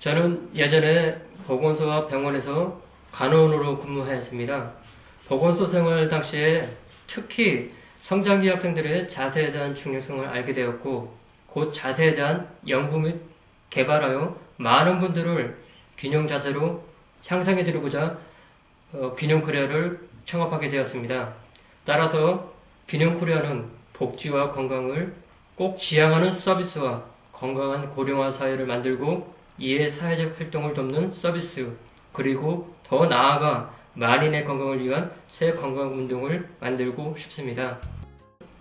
저는 예전에 보건소와 병원에서 간호원으로 근무하였습니다. 보건소 생활 당시에 특히 성장기 학생들의 자세에 대한 중요성을 알게 되었고, 그 자세에 대한 연구 및 개발하여 많은 분들을 균형 자세로 향상해 드리고자 균형 코리아를 창업하게 되었습니다. 따라서 균형 코리아는 복지와 건강을 꼭 지향하는 서비스와 건강한 고령화 사회를 만들고 이에 사회적 활동을 돕는 서비스, 그리고 더 나아가 만인의 건강을 위한 새 건강운동을 만들고 싶습니다.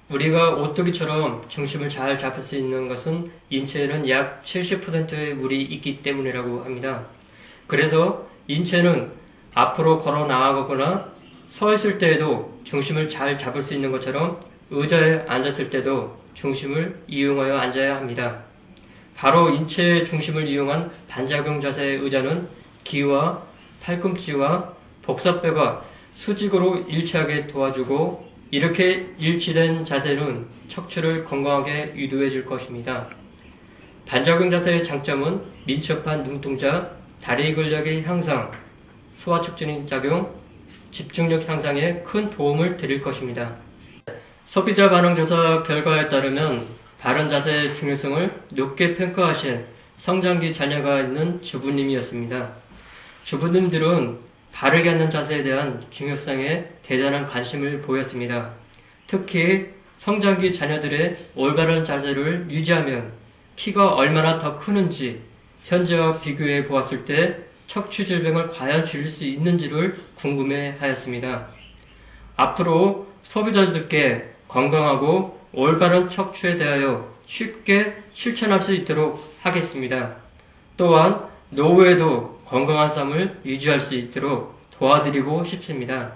우리가 오뚜기처럼 중심을 잘 잡을 수 있는 것은 인체에는 약 70%의 물이 있기 때문이라고 합니다. 그래서 인체는 앞으로 걸어 나아가거나 서 있을 때에도 중심을 잘 잡을 수 있는 것처럼 의자에 앉았을 때도 중심을 이용하여 앉아야 합니다. 바로 인체의 중심을 이용한 반작용 자세의 의자는 기와 팔꿈치와 복사뼈가 수직으로 일치하게 도와주고, 이렇게 일치된 자세는 척추를 건강하게 유도해 줄 것입니다. 반작용 자세의 장점은 민첩한 눈동자, 다리 근력의 향상, 소화 촉진 작용, 집중력 향상에 큰 도움을 드릴 것입니다. 소비자 반응 조사 결과에 따르면 바른 자세의 중요성을 높게 평가하신 성장기 자녀가 있는 주부님이었습니다. 주부님들은 바르게 앉는 자세에 대한 중요성에 대단한 관심을 보였습니다. 특히 성장기 자녀들의 올바른 자세를 유지하면 키가 얼마나 더 크는지, 현재와 비교해 보았을 때 척추 질병을 과연 줄일 수 있는지를 궁금해 하였습니다. 앞으로 소비자들께 건강하고 올바른 척추에 대하여 쉽게 실천할 수 있도록 하겠습니다. 또한 노후에도 건강한 삶을 유지할 수 있도록 도와드리고 싶습니다.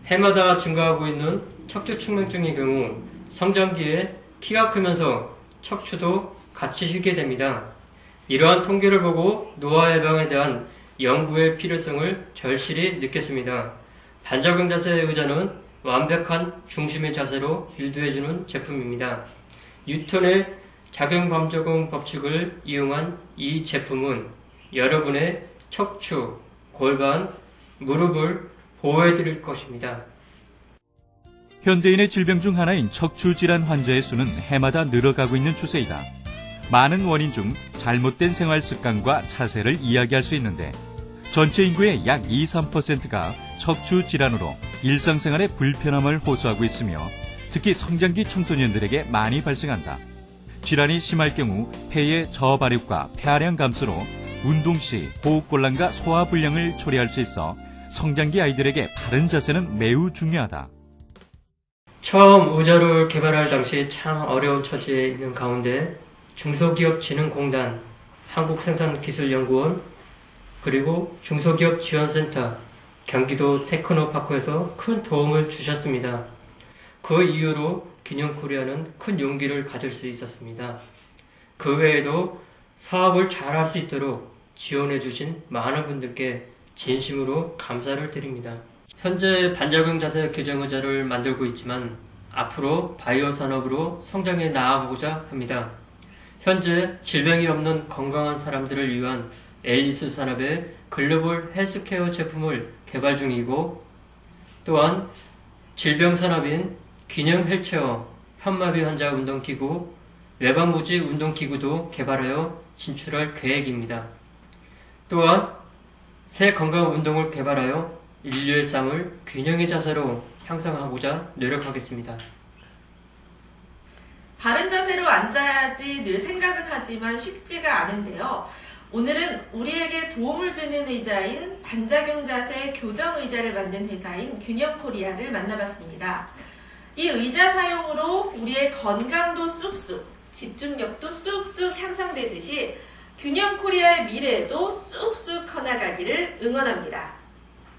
해마다 증가하고 있는 척추 측만증의 경우 성장기에 키가 크면서 척추도 같이 휘게 됩니다. 이러한 통계를 보고 노화 예방에 대한 연구의 필요성을 절실히 느꼈습니다. 반작용 자세의 의자는 완벽한 중심의 자세로 유도해주는 제품입니다. 뉴턴의 작용반작용 법칙을 이용한 이 제품은 여러분의 척추, 골반, 무릎을 보호해드릴 것입니다. 현대인의 질병 중 하나인 척추질환 환자의 수는 해마다 늘어가고 있는 추세이다. 많은 원인 중 잘못된 생활 습관과 자세를 이야기할 수 있는데, 전체 인구의 약 2~3%가 척추 질환으로 일상생활에 불편함을 호소하고 있으며, 특히 성장기 청소년들에게 많이 발생한다. 질환이 심할 경우 폐의 저발육과 폐활량 감소로 운동 시 호흡곤란과 소화불량을 초래할 수 있어 성장기 아이들에게 바른 자세는 매우 중요하다. 처음 의자를 개발할 당시 참 어려운 처지에 있는 가운데 중소기업진흥공단, 한국생산기술연구원, 그리고 중소기업지원센터, 경기도 테크노파크에서 큰 도움을 주셨습니다. 그 이후로 균형코리아는 큰 용기를 가질 수 있었습니다. 그 외에도 사업을 잘할 수 있도록 지원해 주신 많은 분들께 진심으로 감사를 드립니다. 현재 반작용 자세 교정 의자를 만들고 있지만 앞으로 바이오 산업으로 성장해 나아가고자 합니다. 현재 질병이 없는 건강한 사람들을 위한 앨리스 산업의 글로벌 헬스케어 제품을 개발 중이고, 또한 질병 산업인 균형 헬체어, 현마비 환자 운동기구, 외방부지 운동기구도 개발하여 진출할 계획입니다. 또한 새 건강 운동을 개발하여 인류의 삶을 균형의 자세로 향상하고자 노력하겠습니다. 바른 자세로 앉아야지 늘 생각은 하지만 쉽지가 않은데요. 오늘은 우리에게 도움을 주는 의자인 반작용 자세 교정 의자를 만든 회사인 균형코리아를 만나봤습니다. 이 의자 사용으로 우리의 건강도 쑥쑥, 집중력도 쑥쑥 향상되듯이 균형코리아의 미래에도 쑥쑥 커나가기를 응원합니다.